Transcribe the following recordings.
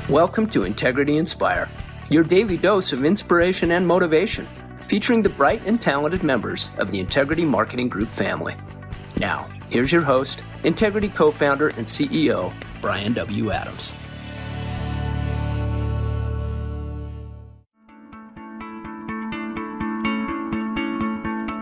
Welcome to Integrity Inspire, your daily dose of inspiration and motivation, featuring the bright and talented members of the Integrity Marketing Group family. Now, here's your host, Integrity co-founder and CEO, Brian W. Adams.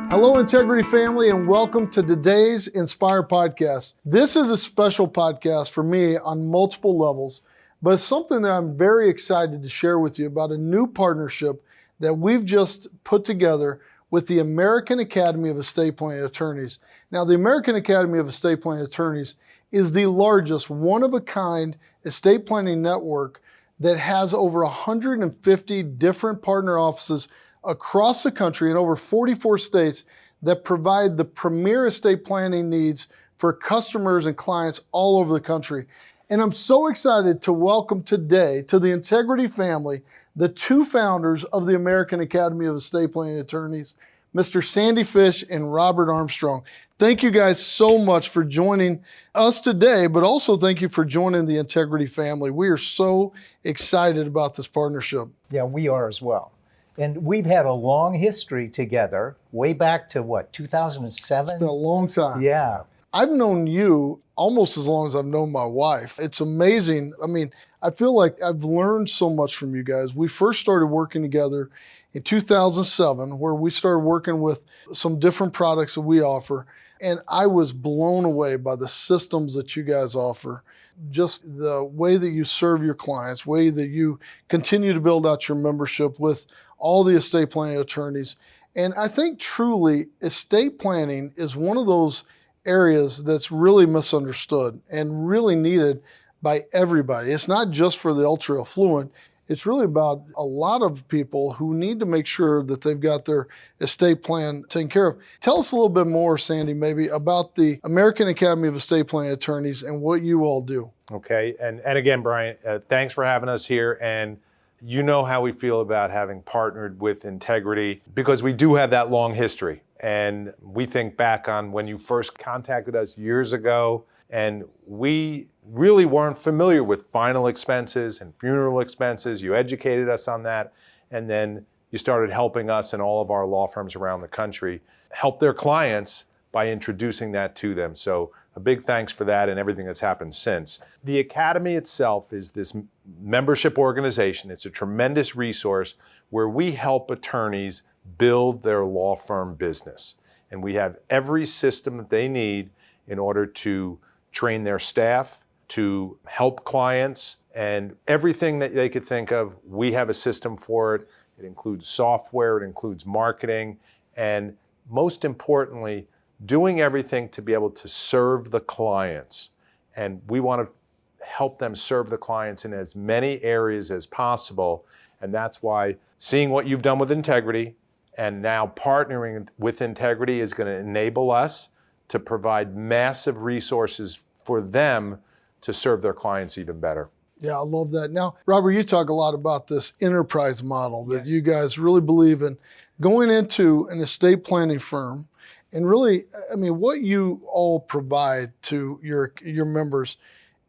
Hello, Integrity family, and welcome to today's Inspire podcast. This is a special podcast for me on multiple levels, but it's something that I'm very excited to share with you about a new partnership that we've just put together with the American Academy of Estate Planning Attorneys. Now, the American Academy of Estate Planning Attorneys is the largest one-of-a-kind estate planning network that has over 150 different partner offices across the country in over 44 states that provide the premier estate planning needs for customers and clients all over the country. And I'm so excited to welcome today to the Integrity family the two founders of the American Academy of Estate Planning Attorneys, Mr. Sanford Fisch and Robert Armstrong. Thank you guys so much for joining us today, but also thank you for joining the Integrity family. We are so excited about this partnership. Yeah, we are as well. And we've had a long history together, way back to what, 2007? It's been a long time. Yeah. I've known you almost as long as I've known my wife. It's amazing. I mean, I feel like I've learned so much from you guys. We first started working together in 2007, where we started working with some different products that we offer. And I was blown away by the systems that you guys offer. Just the way that you serve your clients, way that you continue to build out your membership with all the estate planning attorneys. And I think truly estate planning is one of those areas that's really misunderstood and really needed by everybody. It's not just for the ultra affluent. It's really about a lot of people who need to make sure that they've got their estate plan taken care of. Tell us a little bit more, Sandy, maybe about the American Academy of Estate Planning Attorneys and what you all do. Okay, and again, Brian, thanks for having us here. And you know how we feel about having partnered with Integrity, because we do have that long history. And we think back on when you first contacted us years ago, and we really weren't familiar with final expenses and funeral expenses. You educated us on that, and then you started helping us and all of our law firms around the country help their clients by introducing that to them. So a big thanks for that and everything that's happened since. The Academy itself is this membership organization. It's a tremendous resource where we help attorneys build their law firm business. And we have every system that they need in order to train their staff, to help clients, and everything that they could think of, we have a system for it. It includes software, it includes marketing, and most importantly, doing everything to be able to serve the clients. And we want to help them serve the clients in as many areas as possible. And that's why seeing what you've done with Integrity and now partnering with Integrity is going to enable us to provide massive resources for them to serve their clients even better. Yeah, I love that. Now, Robert, you talk a lot about this enterprise model that you guys really believe in. Going into an estate planning firm, and really, I mean, what you all provide to your members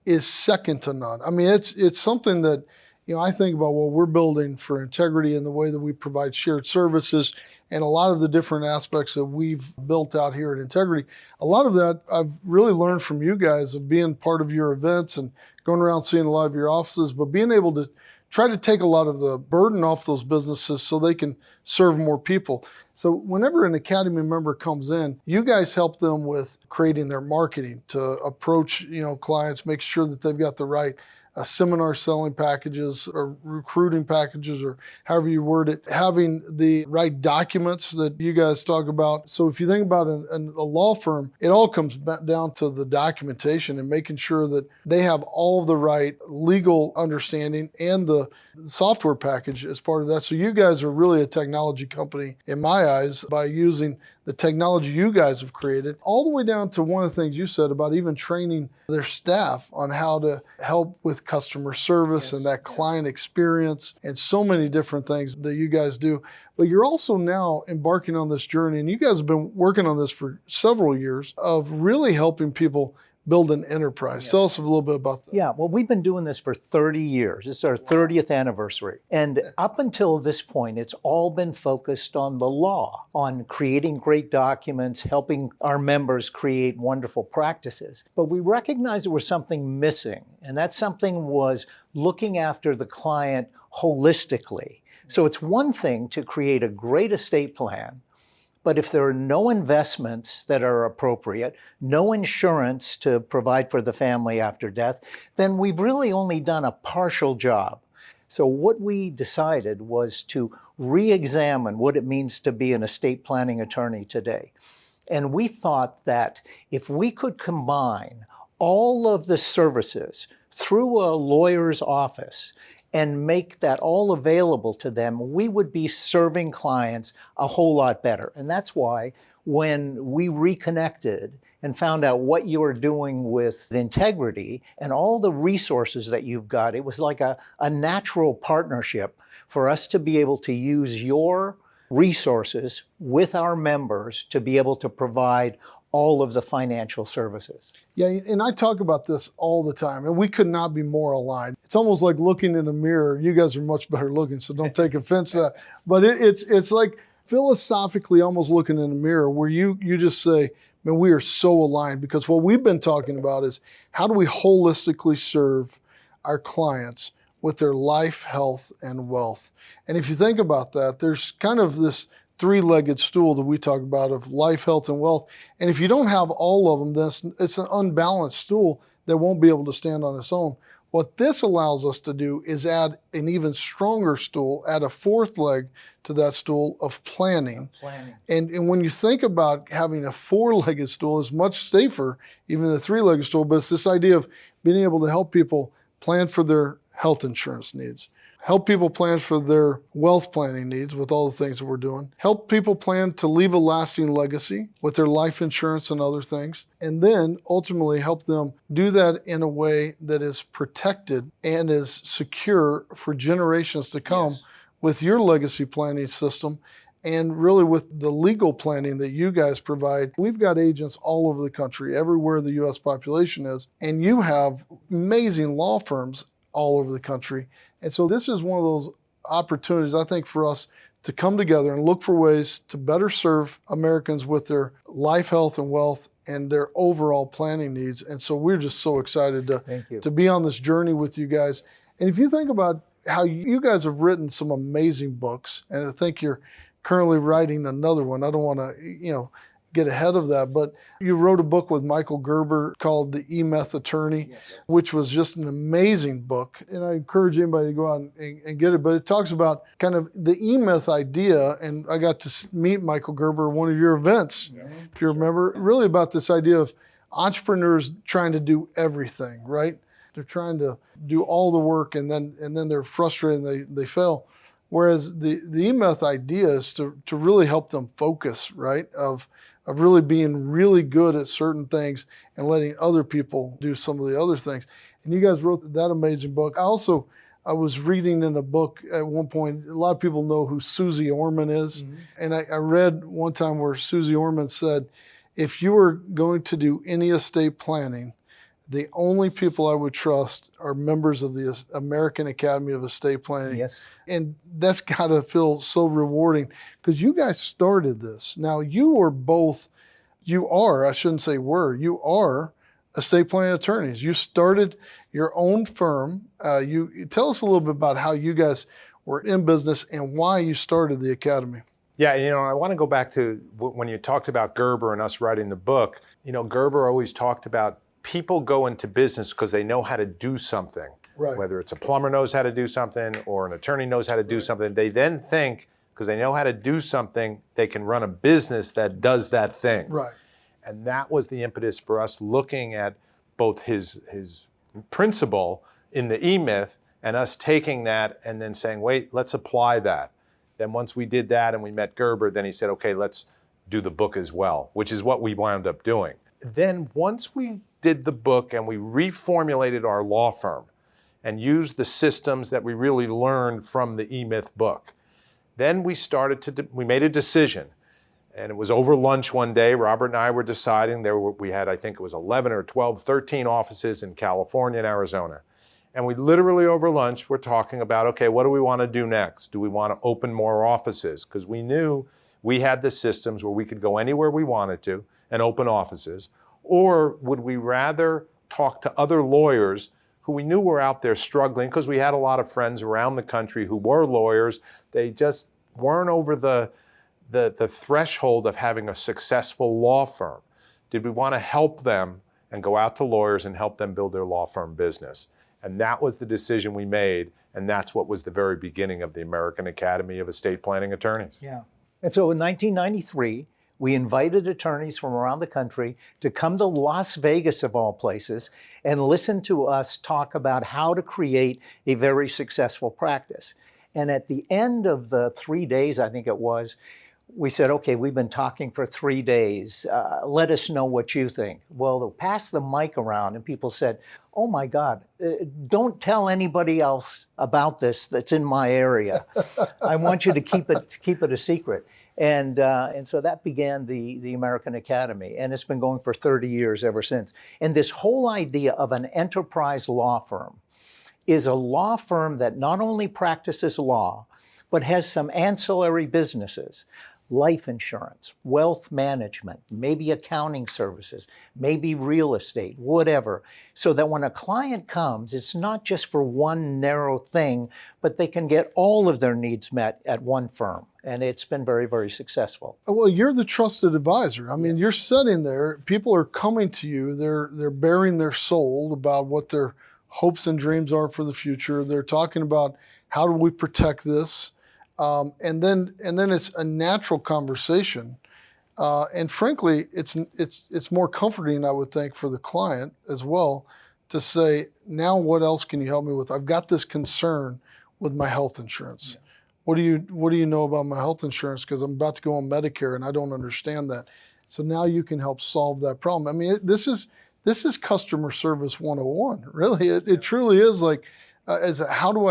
is second to none. I mean, it's something that, you know, I think about what we're building for Integrity and the way that we provide shared services and a lot of the different aspects that we've built out here at Integrity. A lot of that I've really learned from you guys of being part of your events and going around seeing a lot of your offices, but being able to try to take a lot of the burden off those businesses so they can serve more people. So whenever an Academy member comes in, you guys help them with creating their marketing to approach, you know, clients, make sure that they've got the right seminar selling packages or recruiting packages or however you word it, having the right documents that you guys talk about. So if you think about a law firm, it all comes back down to the documentation and making sure that they have all the right legal understanding and the software package as part of that. So you guys are really a technology company in my eyes by using the technology you guys have created, all the way down to one of the things you said about even training their staff on how to help with customer service and that client experience and so many different things that you guys do. But you're also now embarking on this journey, and you guys have been working on this for several years, of really helping people build an enterprise. Tell us a little bit about that. Yeah, well, we've been doing this for 30 years. This is our 30th anniversary. And up until this point, it's all been focused on the law, on creating great documents, helping our members create wonderful practices. But we recognized there was something missing, and that something was looking after the client holistically. So it's one thing to create a great estate plan, but if there are no investments that are appropriate, no insurance to provide for the family after death, then we've really only done a partial job. So what we decided was to re-examine what it means to be an estate planning attorney today. And we thought that if we could combine all of the services through a lawyer's office and make that all available to them, we would be serving clients a whole lot better. And that's why when we reconnected and found out what you were doing with integrity and all the resources that you've got, it was like a natural partnership for us to be able to use your resources with our members to be able to provide all of the financial services. Yeah, and I talk about this all the time, and we could not be more aligned. It's almost like looking in a mirror. You guys are much better looking, so don't take offense to that. But it's like philosophically almost looking in a mirror where you just say, man, we are so aligned, because what we've been talking about is how do we holistically serve our clients with their life, health, and wealth. And if you think about that, there's kind of this three-legged stool that we talk about of life, health, and wealth. And if you don't have all of them, then it's an unbalanced stool that won't be able to stand on its own. What this allows us to do is add an even stronger stool, add a fourth leg to that stool of planning. And when you think about having a four-legged stool, it's much safer, even the three-legged stool, but it's this idea of being able to help people plan for their health insurance needs, help people plan for their wealth planning needs with all the things that we're doing, help people plan to leave a lasting legacy with their life insurance and other things, and then ultimately help them do that in a way that is protected and is secure for generations to come. Yes. With your legacy planning system and really with the legal planning that you guys provide. We've got agents all over the country, everywhere the U.S. population is, and you have amazing law firms all over the country. And so this is one of those opportunities, I think, for us to come together and look for ways to better serve Americans with their life, health, and wealth and their overall planning needs. And so we're just so excited to be on this journey with you guys. And if you think about how you guys have written some amazing books, and I think you're currently writing another one. I don't want to, get ahead of that, but you wrote a book with Michael Gerber called The E-Myth Attorney, yes, which was just an amazing book. And I encourage anybody to go out and get it. But it talks about kind of the E-Myth idea. And I got to meet Michael Gerber at one of your events, if you remember, really about this idea of entrepreneurs trying to do everything, right? They're trying to do all the work and then they're frustrated and they fail. Whereas the E-Myth idea is to really help them focus, right? Of really being really good at certain things and letting other people do some of the other things. And you guys wrote that amazing book. I was reading in a book at one point, a lot of people know who Susie Orman is. Mm-hmm. And I read one time where Susie Orman said, if you were going to do any estate planning, the only people I would trust are members of the American Academy of Estate Planning. Yes. And that's got to feel so rewarding because you guys started this. Now, you are estate planning attorneys. You started your own firm. You tell us a little bit about how you guys were in business and why you started the Academy. Yeah, I want to go back to when you talked about Gerber and us writing the book. Gerber always talked about people go into business because they know how to do something. Right. Whether it's a plumber knows how to do something or an attorney knows how to do something, they then think, because they know how to do something, they can run a business that does that thing. Right. And that was the impetus for us looking at both his principle in the E-Myth and us taking that and then saying, wait, let's apply that. Then once we did that and we met Gerber, then he said, okay, let's do the book as well, which is what we wound up doing. Then once we did the book and we reformulated our law firm and used the systems that we really learned from the E-Myth book, then we started we made a decision And it was over lunch one day. Robert and I were deciding. We had, I think it was 11 or 12, 13 offices in California and Arizona. And we literally over lunch were talking about, okay, what do we want to do next? Do we want to open more offices? Because we knew we had the systems where we could go anywhere we wanted to and open offices. Or would we rather talk to other lawyers who we knew were out there struggling, because we had a lot of friends around the country who were lawyers. They just weren't over the threshold of having a successful law firm. Did we want to help them and go out to lawyers and help them build their law firm business? And that was the decision we made, and that's what was the very beginning of the American Academy of Estate Planning Attorneys. Yeah. And so in 1993, we invited attorneys from around the country to come to Las Vegas, of all places, and listen to us talk about how to create a very successful practice. And at the end of the 3 days, I think it was, we said, okay, we've been talking for 3 days. Let us know what you think. Well, they passed the mic around and people said, oh my God, don't tell anybody else about this that's in my area. I want you to keep it a secret. And so that began the American Academy, and it's been going for 30 years ever since. And this whole idea of an enterprise law firm is a law firm that not only practices law, but has some ancillary businesses. Life insurance, wealth management, maybe accounting services, maybe real estate, whatever. So that when a client comes, it's not just for one narrow thing, but they can get all of their needs met at one firm. And it's been very, very successful. Well, you're the trusted advisor. I mean, you're sitting there, people are coming to you, they're bearing their soul about what their hopes and dreams are for the future. They're talking about, how do we protect this? And then it's a natural conversation, and frankly, it's more comforting, I would think, for the client as well, to say, now what else can you help me with? I've got this concern with my health insurance. Yeah. What do you know about my health insurance? Because I'm about to go on Medicare and I don't understand that. So now you can help solve that problem. I mean, this is customer service 101. Really, it truly is. Like, how do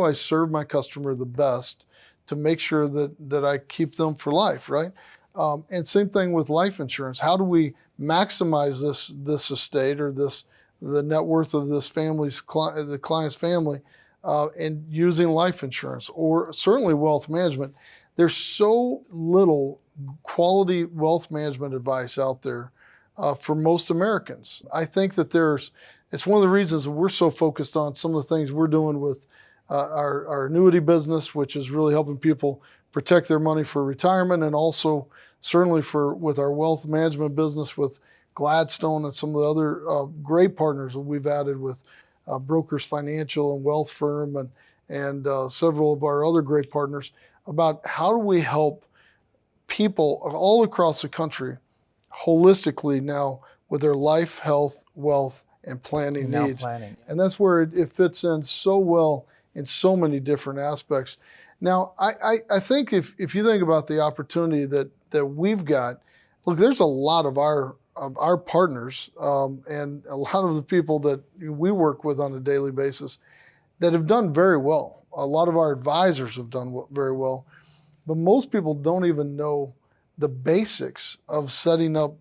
I serve my customer the best to make sure that I keep them for life, right? And same thing with life insurance. How do we maximize this estate or the net worth of this the client's family, and using life insurance, or certainly wealth management? There's so little quality wealth management advice out there for most Americans. I think that it's one of the reasons we're so focused on some of the things we're doing with our annuity business, which is really helping people protect their money for retirement, and also certainly with our wealth management business with Gladstone and some of the other great partners that we've added with Brokers Financial and Wealth Firm and several of our other great partners, about how do we help people all across the country holistically now with their life, health, wealth, and planning needs. And that's where it fits in so well in so many different aspects. Now, I think if you think about the opportunity that we've got, look, there's a lot of our partners and a lot of the people that we work with on a daily basis that have done very well. A lot of our advisors have done very well, but most people don't even know the basics of setting up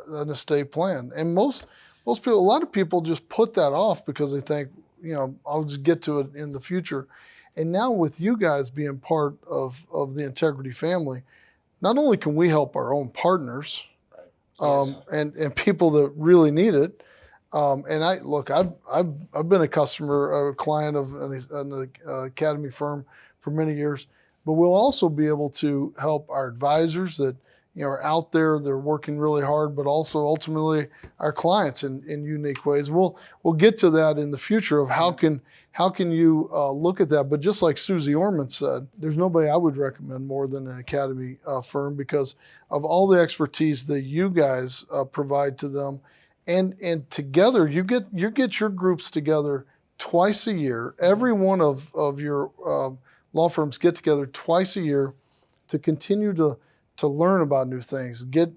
an estate plan. And most people, a lot of people just put that off because they think, I'll just get to it in the future. And now with you guys being part of the Integrity family, not only can we help our own partners, right. And people that really need it. And I've been a customer, a client of an academy firm for many years, but we'll also be able to help our advisors that are out there, they're working really hard, but also ultimately our clients in unique ways. We'll get to that in the future of how can you look at that. But just like Susie Orman said, there's nobody I would recommend more than an academy firm because of all the expertise that you guys provide to them, and together you get your groups together twice a year. Every one of your law firms get together twice a year to continue to learn about new things, get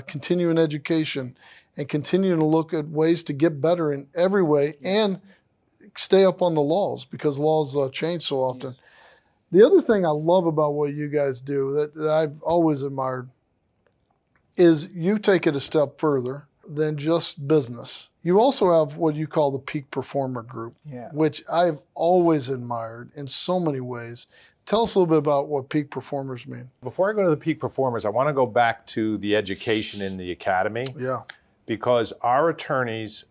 continuing education, and continue to look at ways to get better in every way and stay up on the laws because laws change so often. Yes. The other thing I love about what you guys do that I've always admired is you take it a step further than just business. You also have what you call the peak performer group, which I've always admired in so many ways. Tell us a little bit about what peak performers mean. Before I go to the peak performers, I want to go back to the education in the academy. Yeah. Because our attorneys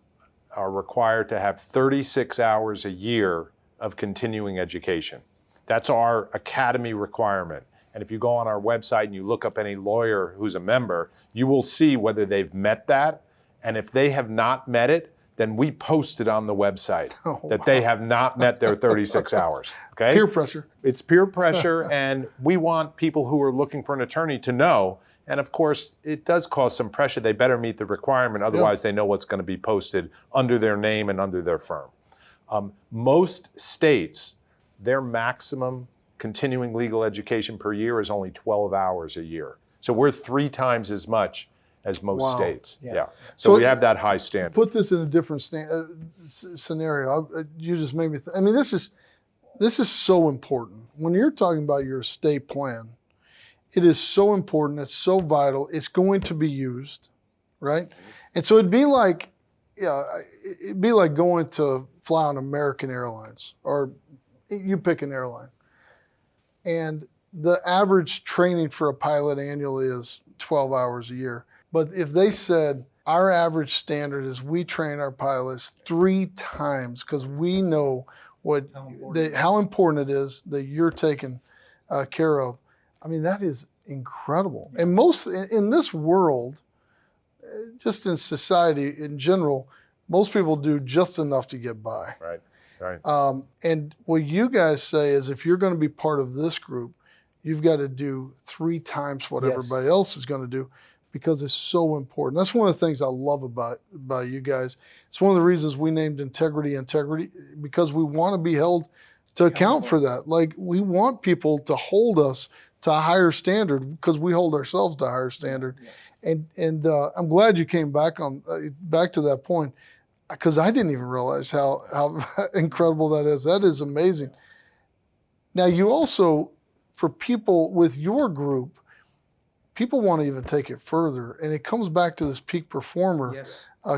are required to have 36 hours a year of continuing education. That's our academy requirement. And if you go on our website and you look up any lawyer who's a member, you will see whether they've met that. And if they have not met it, then we post it on the website that they have not met their 36 hours. Okay? Peer pressure. It's peer pressure, and we want people who are looking for an attorney to know. And of course, it does cause some pressure. They better meet the requirement, otherwise they know what's going to be posted under their name and under their firm. Most states, their maximum continuing legal education per year is only 12 hours a year. So we're 3 times as much as most states. Yeah. So we have that high standard. Put this in a different scenario. You just made me I mean, this is so important. When you're talking about your estate plan, it is so important, it's so vital, it's going to be used, right? And so it'd be like going to fly on American Airlines, or you pick an airline. And the average training for a pilot annually is 12 hours a year. But if they said, our average standard is we train our pilots 3 times because we know how important it is that you're taken care of. I mean, that is incredible. And most in this world, just in society in general, most people do just enough to get by. Right. And what you guys say is, if you're going to be part of this group, you've got to do 3 times what everybody else is going to do, because it's so important. That's one of the things I love about you guys. It's one of the reasons we named integrity, because we want to be held to account for that. Like, we want people to hold us to a higher standard, because we hold ourselves to a higher standard. And I'm glad you came back to that point, because I didn't even realize how incredible that is. That is amazing. Now, you also, for people with your group, people want to even take it further, and it comes back to this peak performer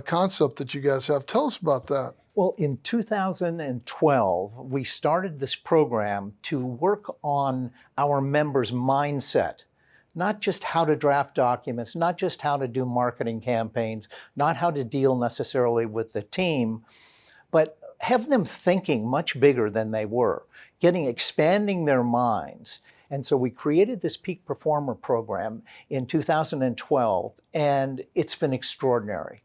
concept that you guys have. Tell us about that. Well, in 2012, we started this program to work on our members' mindset, not just how to draft documents, not just how to do marketing campaigns, not how to deal necessarily with the team, but have them thinking much bigger than they were, expanding their minds. And so we created this peak performer program in 2012, and it's been extraordinary.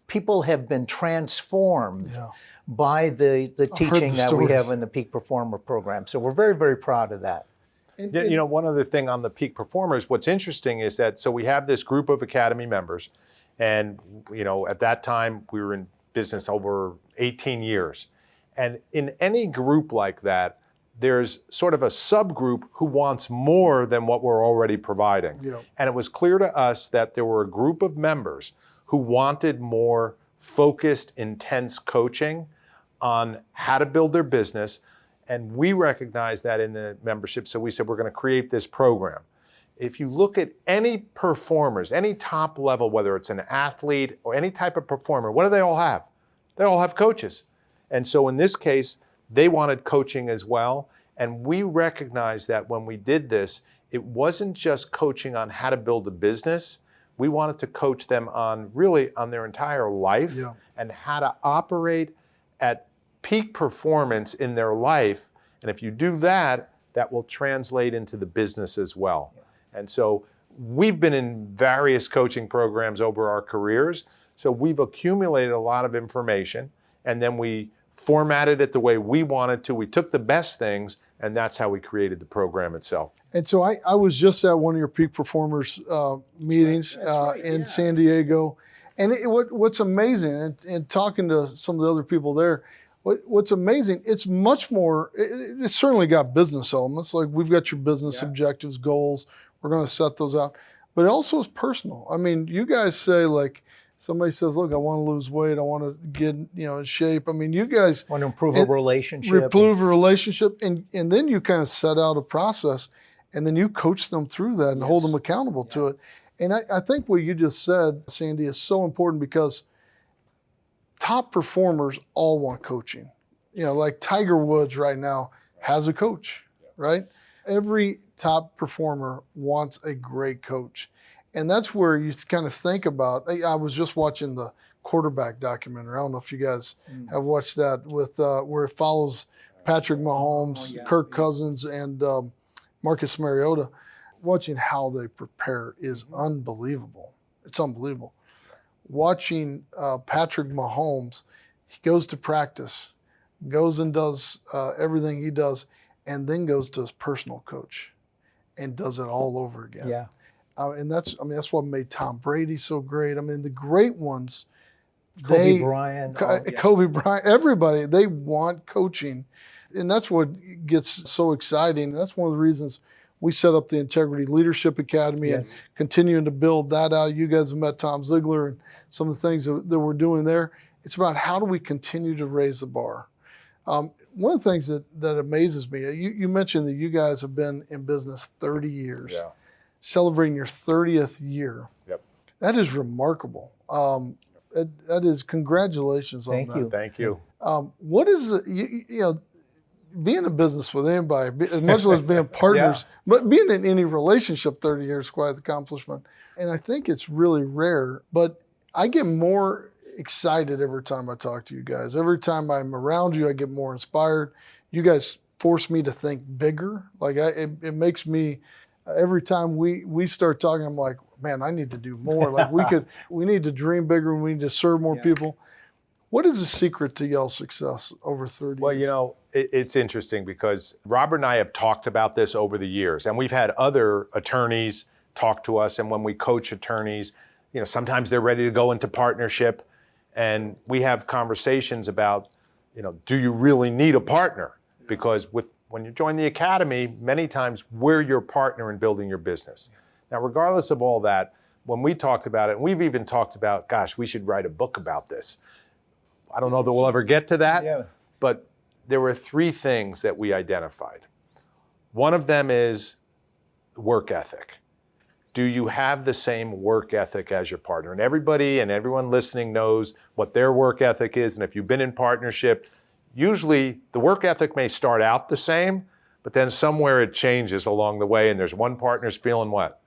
People have been transformed by the teaching that we have in the peak performer program. So we're very, very proud of that. You know, one other thing on the peak performers, what's interesting is that, so we have this group of academy members, and you know, at that time we were in business over 18 years. And in any group like that, there's sort of a subgroup who wants more than what we're already providing. And it was clear to us that there were a group of members who wanted more focused, intense coaching on how to build their business. And we recognized that in the membership, so we said, we're going to create this program. If you look at any performers, any top level, whether it's an athlete or any type of performer, what do they all have? They all have coaches. And so in this case, they wanted coaching as well. And we recognized that when we did this, it wasn't just coaching on how to build a business. We wanted to coach them on really on their entire life and how to operate at peak performance in their life. And if you do that, that will translate into the business as well. And so we've been in various coaching programs over our careers. So we've accumulated a lot of information, and then we formatted it the way we wanted to. We took the best things, and that's how we created the program itself. And so I was just at one of your peak performers meetings in San Diego. And what's amazing, and talking to some of the other people there, what's amazing, it's much more, it's certainly got business elements, like we've got your business objectives, goals, we're going to set those out. But it also is personal. I mean, you guys say, like, somebody says, look, I want to lose weight, I want to get, in shape. I mean, you guys want to improve a relationship. And then you kind of set out a process, and then you coach them through that and hold them accountable to it. And I think what you just said, Sandy, is so important because top performers all want coaching. Like Tiger Woods right now has a coach, right? Every top performer wants a great coach. And that's where you kind of think about, I was just watching the quarterback documentary. I don't know if you guys have watched that with where it follows Patrick Mahomes, Kirk Cousins, and Marcus Mariota. Watching how they prepare is unbelievable. It's unbelievable. Watching Patrick Mahomes, he goes to practice, goes and does everything he does, and then goes to his personal coach and does it all over again. Yeah. And that's what made Tom Brady so great. I mean, the great ones, Kobe Bryant, Kobe Bryant, everybody, they want coaching. And that's what gets so exciting. That's one of the reasons we set up the Integrity Leadership Academy and continuing to build that out. You guys have met Tom Ziegler and some of the things that we're doing there. It's about how do we continue to raise the bar. One of the things that amazes me, you mentioned that you guys have been in business 30 years, celebrating your 30th year. Yep. That is remarkable. That is, congratulations on that. Thank you. What is it, being in business with anybody, as much as being partners, but being in any relationship 30 years is quite an accomplishment. And I think it's really rare, but I get more excited every time I talk to you guys. Every time I'm around you, I get more inspired. You guys force me to think bigger. Like it makes me, every time we start talking, I'm like, man, I need to do more. Like we need to dream bigger and we need to serve more people. What is the secret to y'all's success over 30 Well, years? it's interesting because Robert and I have talked about this over the years, and we've had other attorneys talk to us. And when we coach attorneys, sometimes they're ready to go into partnership, and we have conversations about, do you really need a partner? Because when you join the academy, many times we're your partner in building your business. Now, regardless of all that, when we talked about it, and we've even talked about, gosh, we should write a book about this. I don't know that we'll ever get to that, but there were 3 things that we identified. One of them is work ethic. Do you have the same work ethic as your partner? And everyone listening knows what their work ethic is. And if you've been in partnership, usually the work ethic may start out the same, but then somewhere it changes along the way. And there's one partner's feeling what?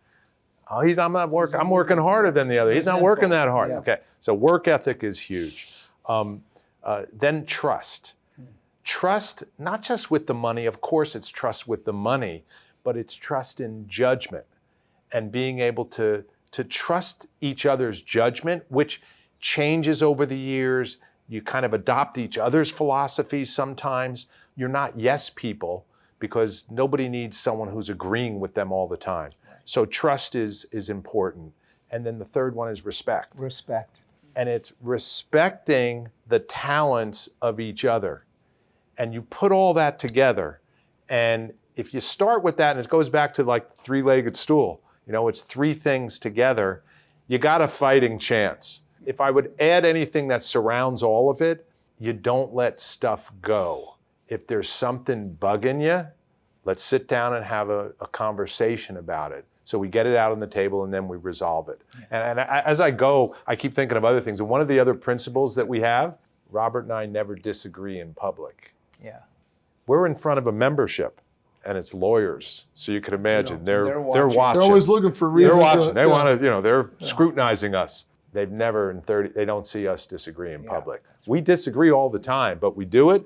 Oh, I'm working harder than the other. He's not working that hard. Okay, so work ethic is huge. Then trust. Trust, not just with the money, of course it's trust with the money, but it's trust in judgment and being able to trust each other's judgment, which changes over the years. You kind of adopt each other's philosophies sometimes. You're not yes people because nobody needs someone who's agreeing with them all the time. So trust is important. And then the third one is respect. Respect. And it's respecting the talents of each other. And you put all that together. And if you start with that, and it goes back to like the 3-legged stool, it's 3 things together, you got a fighting chance. If I would add anything that surrounds all of it, you don't let stuff go. If there's something bugging you, let's sit down and have a conversation about it. So we get it out on the table and then we resolve it. And as I go, I keep thinking of other things. And one of the other principles that we have, Robert and I never disagree in public. Yeah. We're in front of a membership and it's lawyers. So you can imagine they're watching. They're always looking for reasons. They're watching. They want to, they're scrutinizing us. They've never they don't see us disagree in public. We disagree all the time, but we do it.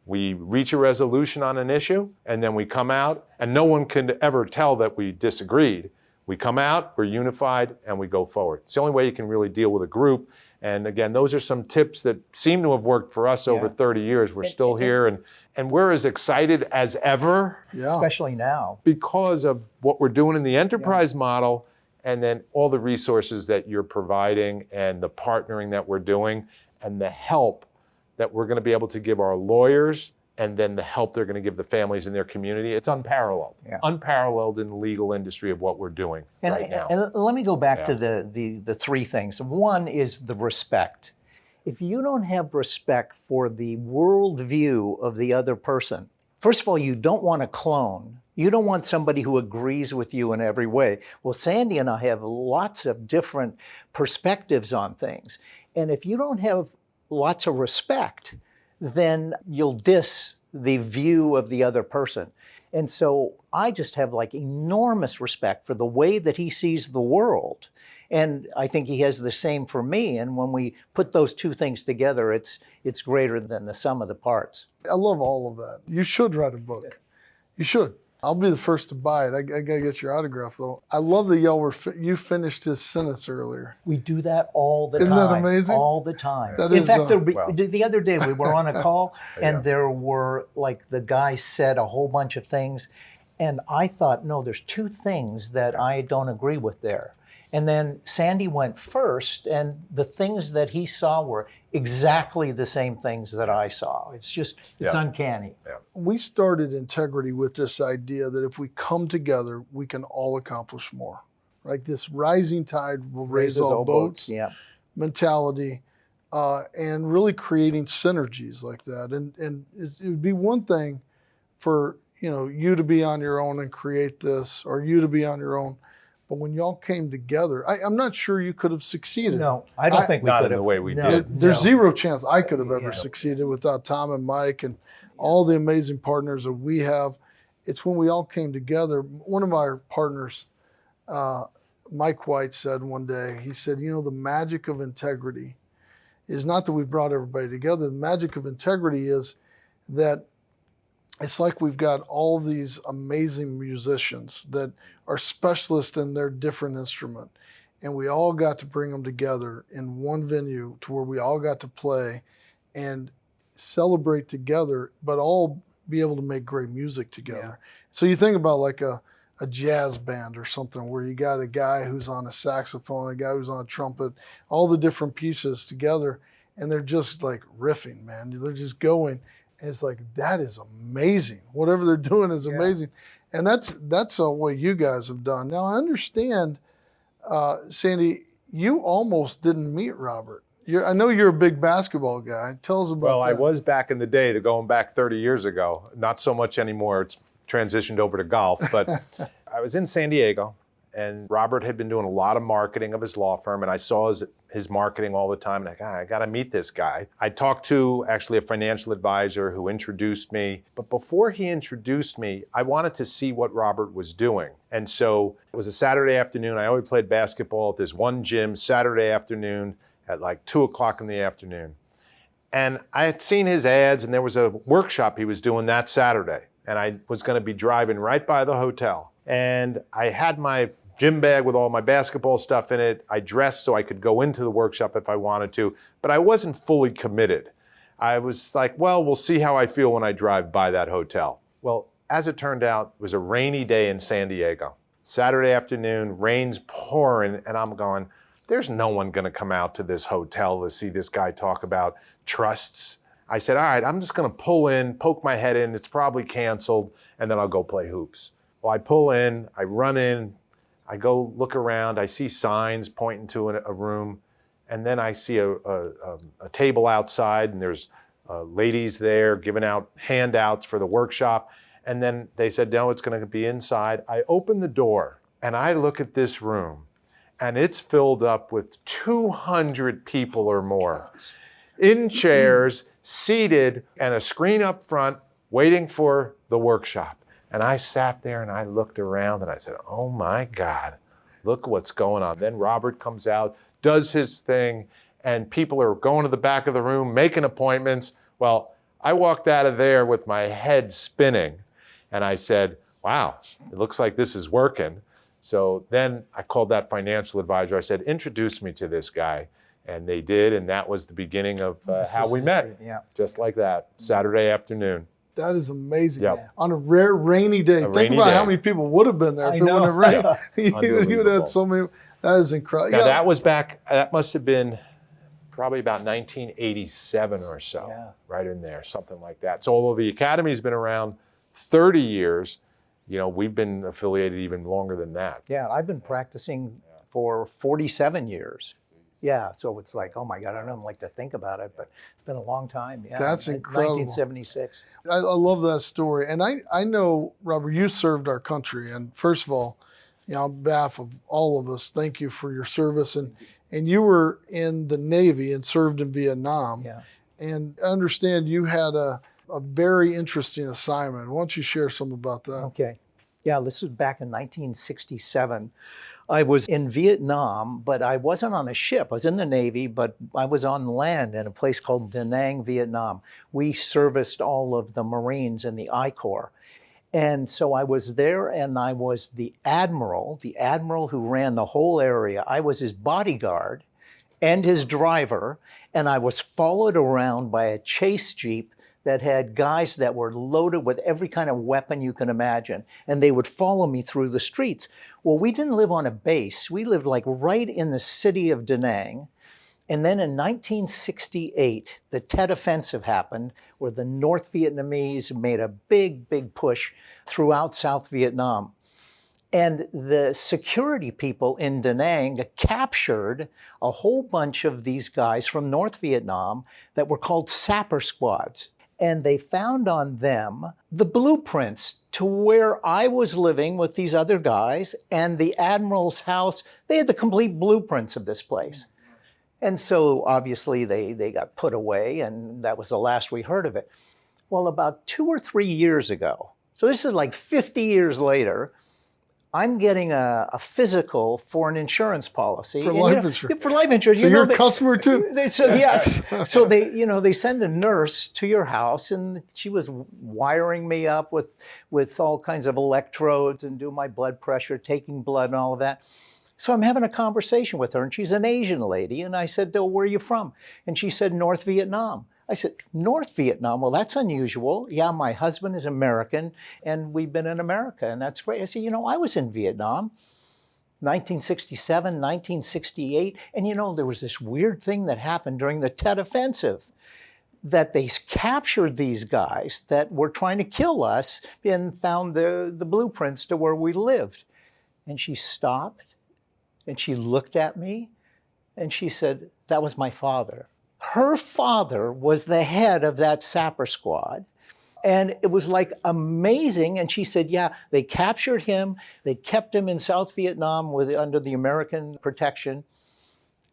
We reach a resolution on an issue, and then we come out, and no one can ever tell that we disagreed. We come out, we're unified, and we go forward. It's the only way you can really deal with a group. And again, those are some tips that seem to have worked for us over 30 years. We're still here, and we're as excited as ever. Yeah. Especially now. Because of what we're doing in the enterprise model, and then all the resources that you're providing, and the partnering that we're doing, and the help that we're going to be able to give our lawyers, and then the help they're going to give the families in their community. It's unparalleled. Unparalleled in the legal industry of what we're doing right now. And let me go back to the 3 things. One is the respect. If you don't have respect for the worldview of the other person, first of all, you don't want to clone You don't want somebody who agrees with you in every way. Well, Sandy and I have lots of different perspectives on things. And if you don't have lots of respect, then you'll diss the view of the other person. And so I just have like enormous respect for the way that he sees the world. And I think he has the same for me. And when we put those two things together, it's greater than the sum of the parts. I love all of that. You should write a book. You should. I'll be the first to buy it. I gotta get your autograph though. I love that you finished his sentence earlier. We do that all the time. Isn't that amazing? All the time. That In is, fact, wow. the other day we were on a call and Yeah. there were like the guy said a whole bunch of things, and I thought, no, there's two things that I don't agree with there. And then Sandy went first, and the things that he saw were exactly the same things that I saw. It's Yeah. uncanny. We started Integrity with this idea that if we come together, we can all accomplish more. Right? This rising tide will raise all boats Yeah. mentality, and really creating synergies like that. And it would be one thing for you to be on your own and create this, or you to be on your own. But when y'all came together, I'm not sure you could have succeeded. No, I don't think we Not could in have. the way we No, did. There's no. zero chance I could have ever Yeah. succeeded without Tom and Mike and all the amazing partners that we have. It's when we all came together. One of our partners, Mike White, said one day, he said, the magic of integrity is not that we brought everybody together. The magic of integrity is that it's like we've got all these amazing musicians that are specialists in their different instrument. And we all got to bring them together in one venue to where we all got to play and celebrate together, but all be able to make great music together. So you think about like a jazz band or something where you got a guy who's on a saxophone, a guy who's on a trumpet, all the different pieces together, and they're just like riffing, man. They're just going. And it's like, that is amazing. Whatever they're doing is amazing. And that's what you guys have done. Now, I understand, Sandy, you almost didn't meet Robert. I know you're a big basketball guy. Tell us about that. Well, I was back in the day, going back 30 years ago. Not so much anymore. It's transitioned over to golf. But I was in San Diego, and Robert had been doing a lot of marketing of his law firm, and I saw his marketing all the time. And I got to meet this guy. I talked to actually a financial advisor who introduced me. But before he introduced me, I wanted to see what Robert was doing. And so it was a Saturday afternoon. I always played basketball at this one gym Saturday afternoon at like 2 o'clock in the afternoon. And I had seen his ads, and there was a workshop he was doing that Saturday. And I was going to be driving right by the hotel. And I had my gym bag with all my basketball stuff in it. I dressed so I could go into the workshop if I wanted to, but I wasn't fully committed. I was like, well, we'll see how I feel when I drive by that hotel. Well, as it turned out, it was a rainy day in San Diego. Saturday afternoon, rain's pouring, and I'm going, there's no one going to come out to this hotel to see this guy talk about trusts. I said, all right, I'm just going to pull in, poke my head in. It's probably canceled, and then I'll go play hoops. Well, I pull in, I run in, I go look around, I see signs pointing to a room, and then I see a table outside, and there's ladies there giving out handouts for the workshop. And then they said, no, it's going to be inside. I open the door, and I look at this room, and it's filled up with 200 people or more in chairs, seated, and a screen up front waiting for the workshop. And I sat there and I looked around and I said, oh my God, look what's going on. Then Robert comes out, does his thing, and people are going to the back of the room, making appointments. Well, I walked out of there with my head spinning and I said, wow, it looks like this is working. So then I called that financial advisor. I said, introduce me to this guy. And they did, and that was the beginning of how we met. Yeah. Just like that, Saturday afternoon. That is amazing. Yep. On a rare rainy day. Think rainy about day. how many people would have been there if I it wouldn't know. have rained. Yeah. You would have Unbelievable. had so many. That is incredible. Now that was back, that must have been probably about 1987 or so, Yeah. right in there, something like that. So although the Academy's been around 30 years, we've been affiliated even longer than that. Yeah, I've been practicing for 47 years. Yeah, so it's like, oh my God, I don't like to think about it, but it's been a long time. Yeah, That's incredible. 1976. I love that story. And I know, Robert, you served our country. And first of all, on behalf of all of us, thank you for your service. And you were in the Navy and served in Vietnam. Yeah. And I understand you had a very interesting assignment. Why don't you share some about that? Okay. Yeah, this was back in 1967. I was in Vietnam, but I wasn't on a ship. I was in the Navy, but I was on land in a place called Da Nang, Vietnam. We serviced all of the Marines in the I Corps. And so I was there, and I was the admiral who ran the whole area. I was his bodyguard and his driver, and I was followed around by a chase jeep that had guys that were loaded with every kind of weapon you can imagine, and they would follow me through the streets. Well, we didn't live on a base. We lived like right in the city of Da Nang. And then in 1968, the Tet Offensive happened, where the North Vietnamese made a big, big push throughout South Vietnam. And the security people in Da Nang captured a whole bunch of these guys from North Vietnam that were called sapper squads. And they found on them the blueprints to where I was living with these other guys and the admiral's house. They had the complete blueprints of this place. And so obviously they got put away, and that was the last we heard of it. Well, about 2 or 3 years ago, so this is like 50 years later, I'm getting a physical for an insurance policy. For life insurance. For life insurance. So you're a customer too? Yes. So they send a nurse to your house, and she was wiring me up with all kinds of electrodes and do my blood pressure, taking blood and all of that. So I'm having a conversation with her, and she's an Asian lady. And I said, "Oh, where are you from?" And she said, "North Vietnam." I said, "North Vietnam? Well, that's unusual. Yeah, my husband is American, and we've been in America, and that's great." I said, "I was in Vietnam, 1967, 1968, and there was this weird thing that happened during the Tet Offensive, that they captured these guys that were trying to kill us and found the blueprints to where we lived." And she stopped. And she looked at me and she said, "That was my father." Her father was the head of that sapper squad. And it was like amazing. And she said, yeah, they captured him. They kept him in South Vietnam under the American protection.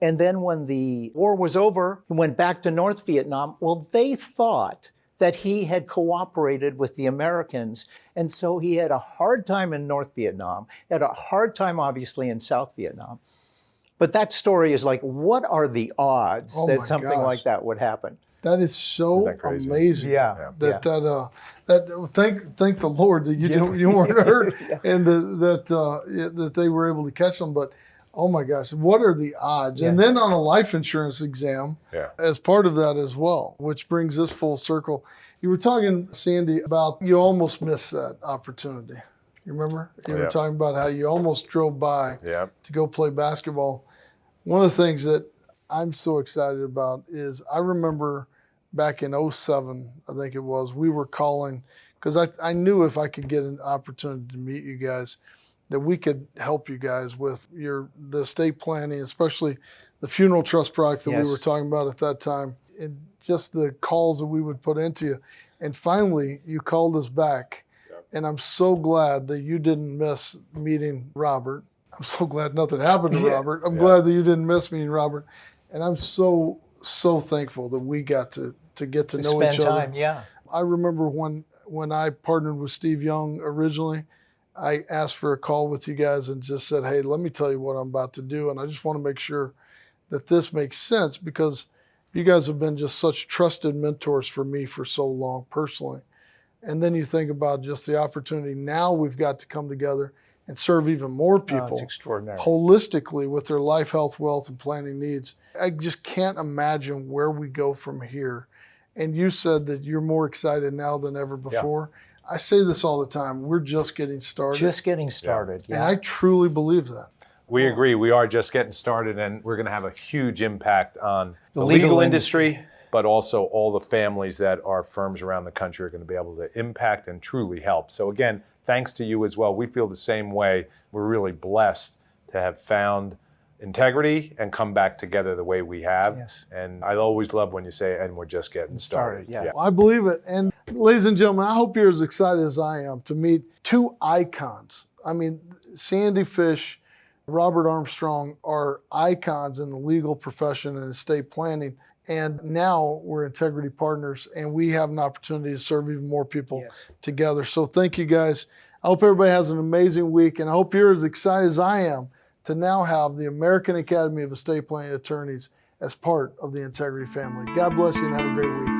And then when the war was over, he went back to North Vietnam. Well, they thought that he had cooperated with the Americans. And so he had a hard time in North Vietnam, had a hard time, obviously, in South Vietnam. But that story is like, what are the odds that something like that would happen? That is so amazing. Yeah. Thank the Lord that you weren't hurt and that they were able to catch them. But oh my gosh, what are the odds? And then on a life insurance exam as part of that as well, which brings us full circle. You were talking, Sandy, about you almost missed that opportunity. You remember? You were talking about how you almost drove by to go play basketball. One of the things that I'm so excited about is I remember back in 2007, I think it was, we were calling, because I knew if I could get an opportunity to meet you guys, that we could help you guys with the estate planning, especially the funeral trust product that we were talking about at that time, and just the calls that we would put into you. And finally, you called us back. And I'm so glad that you didn't miss meeting Robert. I'm so glad nothing happened to Robert. I'm glad that you didn't miss meeting Robert. And I'm so thankful that we got to get to know each other. Spend time, I remember when I partnered with Steve Young originally, I asked for a call with you guys and just said, hey, let me tell you what I'm about to do. And I just want to make sure that this makes sense, because you guys have been just such trusted mentors for me for so long personally. And then you think about just the opportunity now we've got to come together and serve even more people holistically with their life, health, wealth, and planning needs. I just can't imagine where we go from here. And you said that you're more excited now than ever before. I say this all the time. We're just getting started. Just getting started, And I truly believe that. We agree. We are just getting started, and we're going to have a huge impact on the legal industry, but also all the families that our firms around the country are going to be able to impact and truly help. So again, thanks to you as well. We feel the same way. We're really blessed to have found integrity and come back together the way we have. Yes. And I always love when you say, and we're just getting started. Yeah. I believe it. And ladies and gentlemen, I hope you're as excited as I am to meet two icons. I mean, Sandy Fisch, Robert Armstrong are icons in the legal profession and estate planning. And now we're integrity partners, and we have an opportunity to serve even more people together. So thank you guys. I hope everybody has an amazing week, and I hope you're as excited as I am to now have the American Academy of Estate Planning Attorneys as part of the Integrity family. God bless you and have a great week.